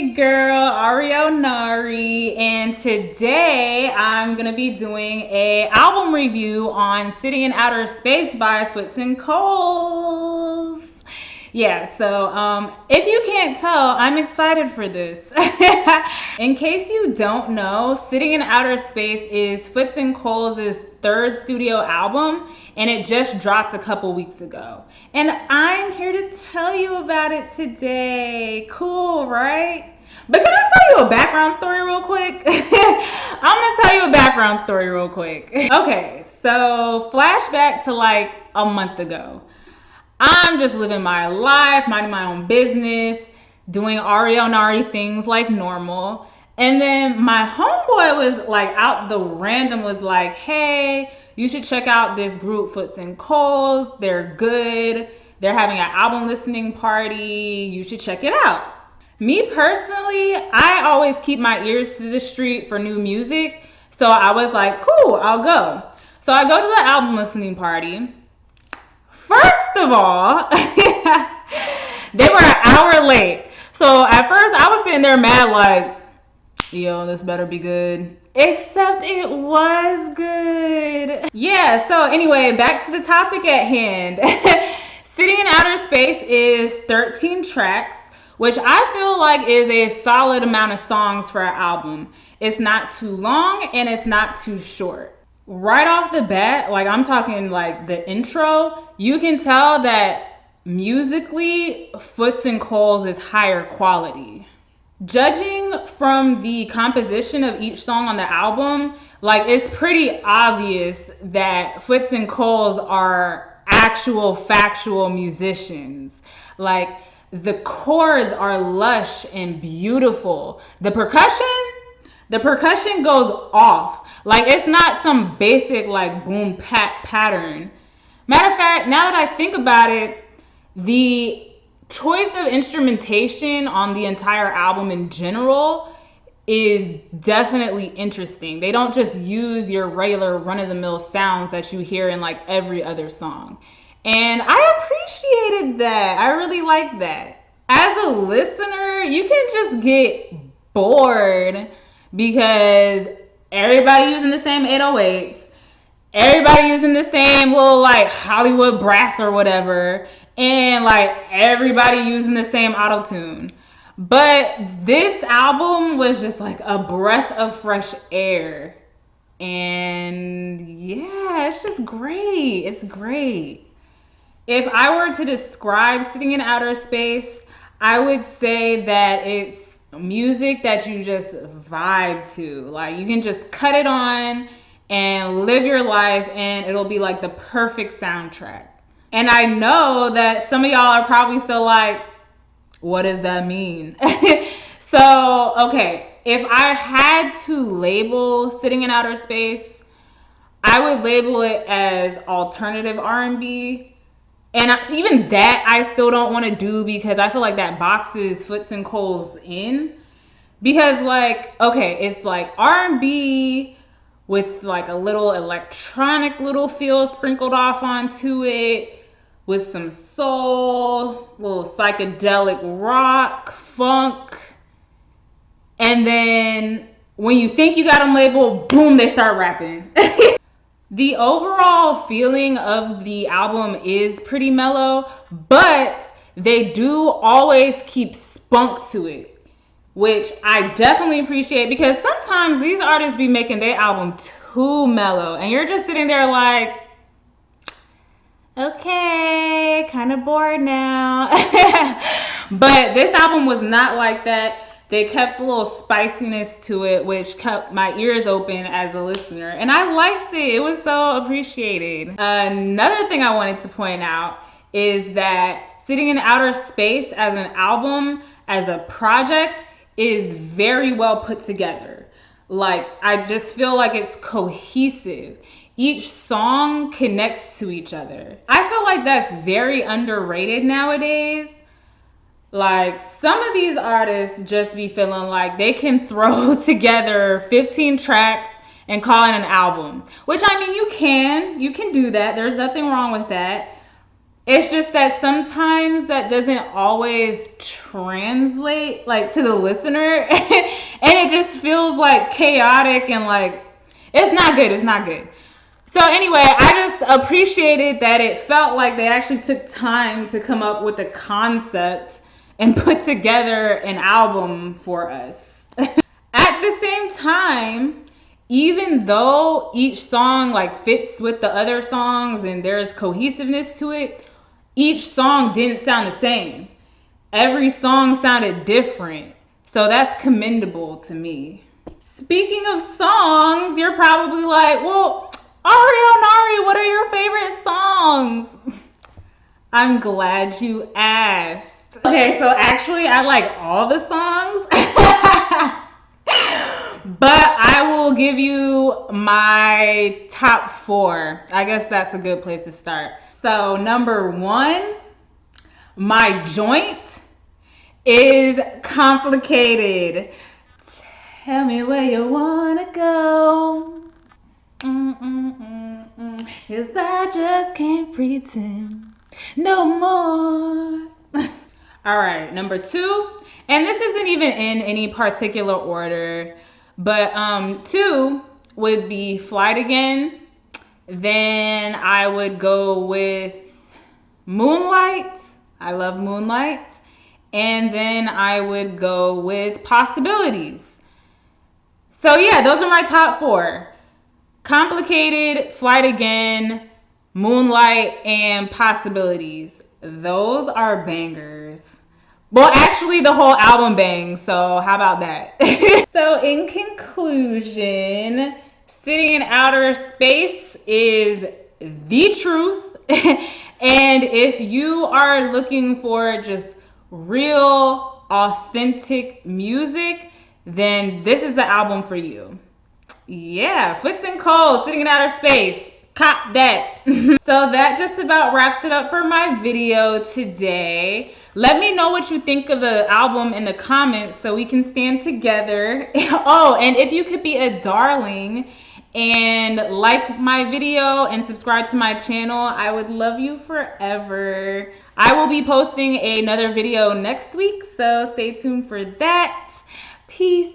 your girl, Ahriel Nari, and today I'm going to be doing a album review on City in Outer Space by FootsXColes. Yeah, so if you can't tell, I'm excited for this. In case you don't know, Sitting in Outer Space is FootsXColes' third studio album, and it just dropped a couple weeks ago. And I'm here to tell you about it today. Cool, right? But can I tell you a background story real quick? I'm going to tell you a background story real quick. Okay, so flashback to like a month ago. I'm just living my life, minding my own business, doing Ahriel Nari things like normal. And then my homeboy was like out the random was like, hey, you should check out this group FootsXColes. They're good. They're having an album listening party. You should check it out. Me personally, I always keep my ears to the street for new music. So I was like, cool, I'll go. So I go to the album listening party. First of all, they were an hour late. So at first I was sitting there mad like, yo, this better be good. Except it was good. Yeah, so anyway, back to the topic at hand. Sitting in Outer Space is 13 tracks, which I feel like is a solid amount of songs for an album. It's not too long and it's not too short. Right off the bat, like I'm talking like the intro, you can tell that musically FootsXColes is higher quality. Judging from the composition of each song on the album, like it's pretty obvious that FootsXColes are actual factual musicians. Like the chords are lush and beautiful. The percussion goes off. Like it's not some basic like boom pat pattern. Matter of fact, now that I think about it, the choice of instrumentation on the entire album in general is definitely interesting. They don't just use your regular run-of-the-mill sounds that you hear in like every other song. And I appreciated that. I really like that. As a listener, you can just get bored because everybody using the same 808s, everybody using the same little like Hollywood brass or whatever, and like everybody using the same auto-tune. But this album was just like a breath of fresh air. And yeah, it's just great. It's great. If I were to describe Sitting in Outer Space, I would say that it's music that you just vibe to. Like you can just cut it on and live your life and it'll be like the perfect soundtrack. And I know that some of y'all are probably still like, what does that mean? So, okay, if I had to label Sitting in Outer Space, I would label it as alternative R&B. And even that I still don't want to do because I feel like that boxes FootsXColes in. Because like, okay, it's like R&B with like a little electronic little feel sprinkled off onto it, with some soul, little psychedelic rock, funk. And then when you think you got them labeled, boom, they start rapping. The overall feeling of the album is pretty mellow, but they do always keep spunk to it, which I definitely appreciate because sometimes these artists be making their album too mellow and you're just sitting there like, okay, kind of bored now. But this album was not like that. They kept a little spiciness to it, which kept my ears open as a listener. And I liked it. It was so appreciated. Another thing I wanted to point out is that Sitting in Outer Space as an album, as a project, is very well put together. Like, I just feel like it's cohesive. Each song connects to each other. I feel like that's very underrated nowadays. Like some of these artists just be feeling like they can throw together 15 tracks and call it an album, which I mean, you can do that. There's nothing wrong with that. It's just that sometimes that doesn't always translate like to the listener and it just feels like chaotic and like it's not good. It's not good. So anyway, I just appreciated that it felt like they actually took time to come up with a concept and put together an album for us. At the same time, even though each song like fits with the other songs and there's cohesiveness to it, each song didn't sound the same. Every song sounded different. So that's commendable to me. Speaking of songs, you're probably like, well, Ahriel, Nari, what are your favorite songs? I'm glad you asked. Okay, so actually, I like all the songs, but I will give you my top 4. I guess that's a good place to start. So, number 1, my joint is complicated. Tell me where you wanna go. 'Cause I just can't pretend no more. All right, number 2, and this isn't even in any particular order, but 2 would be Flight Again. Then I would go with Moonlight. I love Moonlight. And then I would go with Possibilities. So yeah, those are my top 4. Complicated, Flight Again, Moonlight, and Possibilities. Those are bangers. Well, actually, the whole album bangs, so how about that? So, in conclusion, Sitting in Outer Space is the truth. And if you are looking for just real, authentic music, then this is the album for you. Yeah, FootsXColes, Sitting in Outer Space. Cop that. So that just about wraps it up for my video today. Let me know what you think of the album in the comments so we can stand together. Oh, and if you could be a darling and like my video and subscribe to my channel, I would love you forever. I will be posting another video next week, so stay tuned for that. Peace.